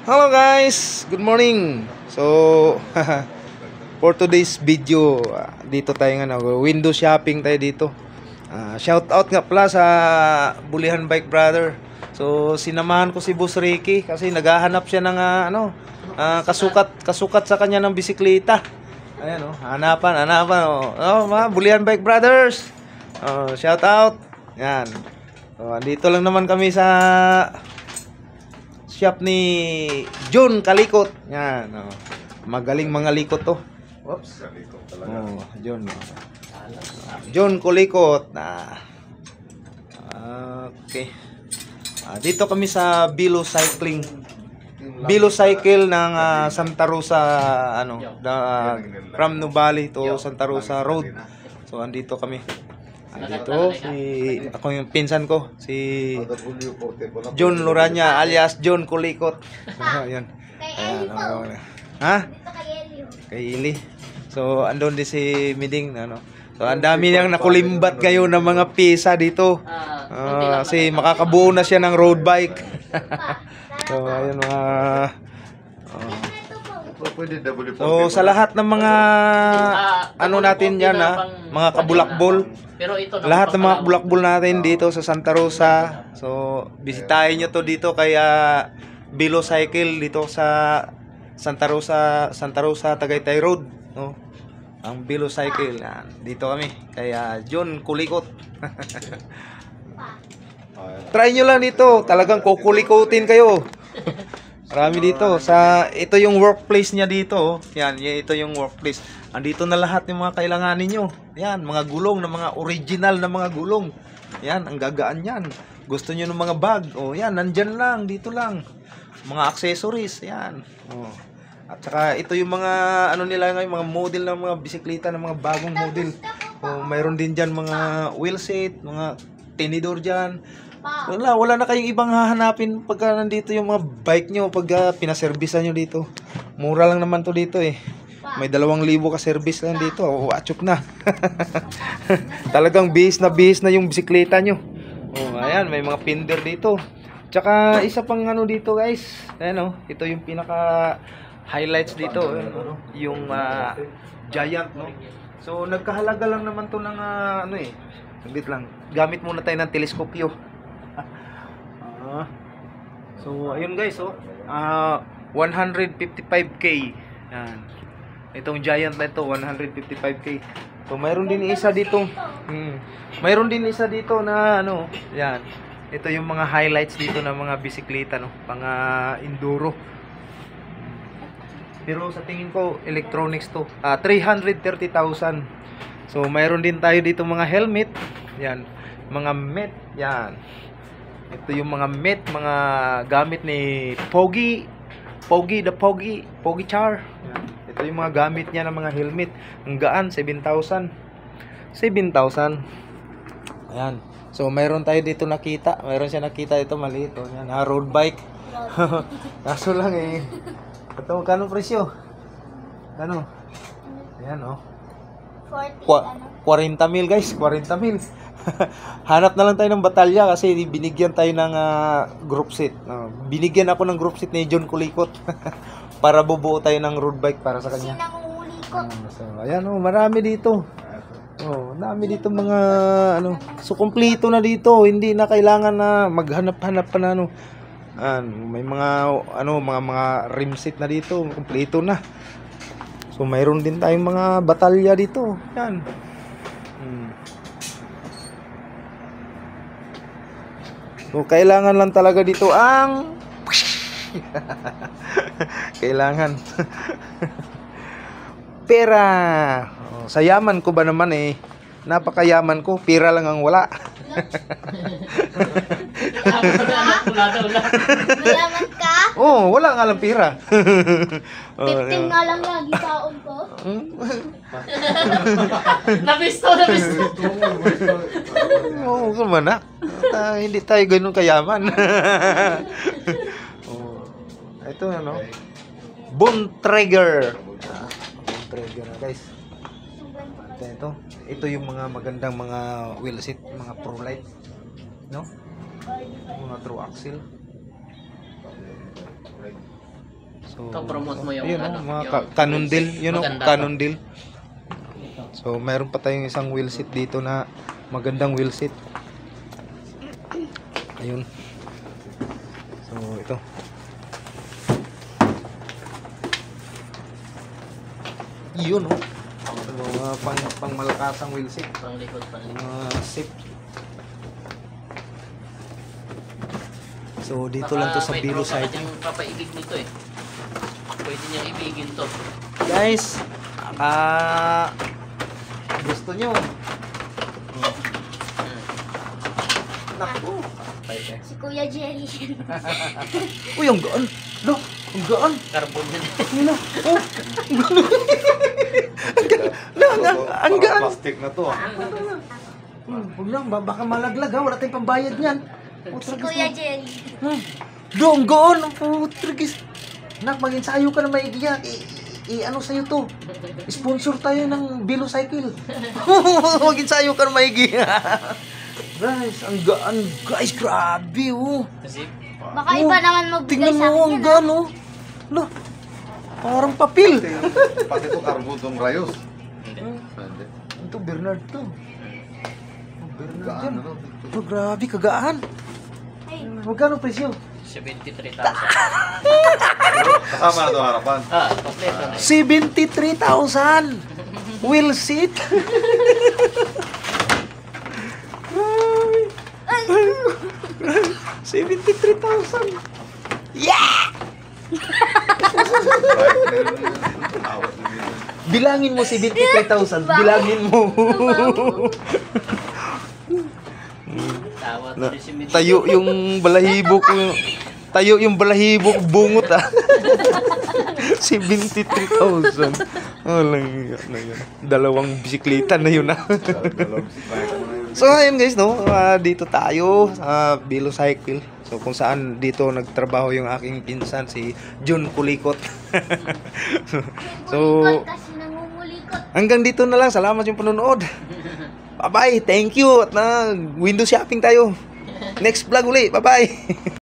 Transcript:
Hello guys, good morning. So for today's video, dito tayo window shopping tayo dito. Shout out nga pala sa Bulihan Bike Brother. So sinamahan ko si Boss Ricky kasi naghahanap siya ng kasukat sa kanya ng bisikleta. Ayan hanapan mga Bulihan Bike Brothers. Shout out. Yan. So dito lang naman kami sa shop ni John Kalikot. Yan, magaling mga likot to. Oops. John. John Kalikot. Okay. Dito kami sa Bilo Cycling. Bilo Cycle ng Santa Rosa from Nubali to Santa Rosa Road. So andito kami. Dito ako yung pinsan ko si John Loranya alias John Kulikot. Ayan. Kay Ili. So andun din si Miding So ang dami niyang nakulimbat ngayon ng mga pisa dito. Kasi makakabuo na siya ng road bike. So ayun So sa lahat ng mga natin yan mga kabulakbol. Pero ito lahat ng mga kabulakbol natin dito sa Santa Rosa. So bisitahin nyo to dito kaya Bilo Cycle dito sa Santa Rosa Tagaytay Road, no? Ang Bilo Cycle dito kami kaya John Kulikot. Try nyo lang dito, talagang kukulikotin kayo. Marami dito ito yung workplace niya dito. Yan, ito yung workplace. Andito na lahat ng mga kailanganin nyo. Yan, mga gulong na mga original na mga gulong. Yan, ang gagaan yan. Gusto nyo ng mga bag. Yan, nandyan lang, dito lang. Mga accessories, yan. At saka ito yung mga nila ngayon, mga model ng mga bisikleta ng mga bagong model. Mayroon din dyan mga wheel set, mga tinidor dyan. Wala na kayong ibang hahanapin pagka nandito yung mga bike nyo, pagka pinaservisan nyo dito. Mura lang naman to dito May 2,000 ka service lang dito. Achok na. Talagang bihis na yung bisikleta nyo. Ayan, may mga pinder dito. Tsaka isa pang dito guys. Ayan ito yung pinaka highlights dito. Yung Giant, no? So nagkahalaga lang naman to ng saglit lang. Gamit muna tayo ng teleskopyo. So ayun guys, 155k. Yan. Itong Giant na ito, 155k. So mayroon din isa dito. Mayroon din isa dito na yan. Ito yung mga highlights dito ng mga bisikleta, pang enduro. Pero sa tingin ko electronics to. 330,000. So mayroon din tayo dito mga helmet. Yan, mga met, yan. Ito yung mga met, mga gamit ni Pogi Char. Yan. Ito yung mga gamit niya ng mga helmet. Ang gaan, 7,000. Ayan. So mayroon tayo dito nakita. Mayroon siya nakita dito maliit. Yan, road bike. Kaso lang ito magkano presyo? Kano? Ayan 40,000 guys, 40,000. Hanap na lang tayo ng batalya kasi binigyan tayo ng group set. Binigyan ako ng group set ni John Kulikot para bubuo tayo ng road bike para sa kanya. So ayan marami dito. Marami dito mga So kumpleto na dito, hindi na kailangan na maghanap-hanap pa na may mga mga rim set na dito, kumpleto na. So mayroon din tayong mga batalya dito. Yan. So kailangan lang talaga dito ang kailangan pera. Sa yaman ko ba naman napakayaman ko, pera lang ang wala. Mayaman ka? Wala nga lang pera. 15 nga lang lagi taon ko. Nabisto. Kumana. Hindi tayo ganun kayaman. Ito Bontrager. Bontrager guys. Ito yung mga magandang mga wheel set, mga pro light, mga true axle. So, Ito, promote mo yung ayun, ano, mga yung Cannondale, wheel seat. yun o, Maganda to. Cannondale. So, meron pa tayong isang wheel seat dito na magandang wheel seat. Ayun. So, ito. Yun o. So, pang malakasang wheel seat. Panglikod. Seat. So, dito lang to sa Bilo side. Yung papaibig nito eh. Pwede niyang ibigin to. Guys, gusto nyo. Naku. Si Kuya Jerry. Uy, ang gaan. Lo, ang gaan. Carbon din. Ano? Oh. Ang gaan. Plastic na to. Huwag lang, baka malaglag ha. Wala tayong pambayad niyan. Si Kuya Jerry. Do, ang gaan. Putragis. Nak, mag-ensayo ka na maigiya. Ano sa'yo to? Sponsor tayo ng Bilo Cycle. Mag-ensayo ka na maigiya. Guys, ang gaan. Guys, grabe oh. Kasi Baka iba naman magbigay Tingnan sa mo, akin ang yan. gaan oh. Lo, parang papel. Pati ito carbon tong rayos. hindi. Pwede. Ito, Bernard to. Oh, Bernard Gaan yan. na to. Oh, grabe, kagaan. Hey, Magkano presyo? 73,000. Kasama na ito harapan. Kompleto na yun. 73,000. Wheel seat. Grabe. 73,000. Yeah! Awat na dito. Bilangin mo 73,000. Bilangin mo. Tawad Na, na si Mitch. tayo yung balahibo ko. Tayo yung balahibo ko bungot ah. 73,000. Walang yan. Dalawang bisikleta na yun ah. Dalawang bike mo na yun. So ayun guys no, dito tayo sa Bilo Cycle. So kung saan dito nagtrabaho yung aking pinsan si Jun Kulikot. So kulikot kasi nangungulikot. hanggang dito na lang. Salamat yung panonood. Bye bye. Thank you. At na window shopping tayo. Next vlog uli. Bye bye.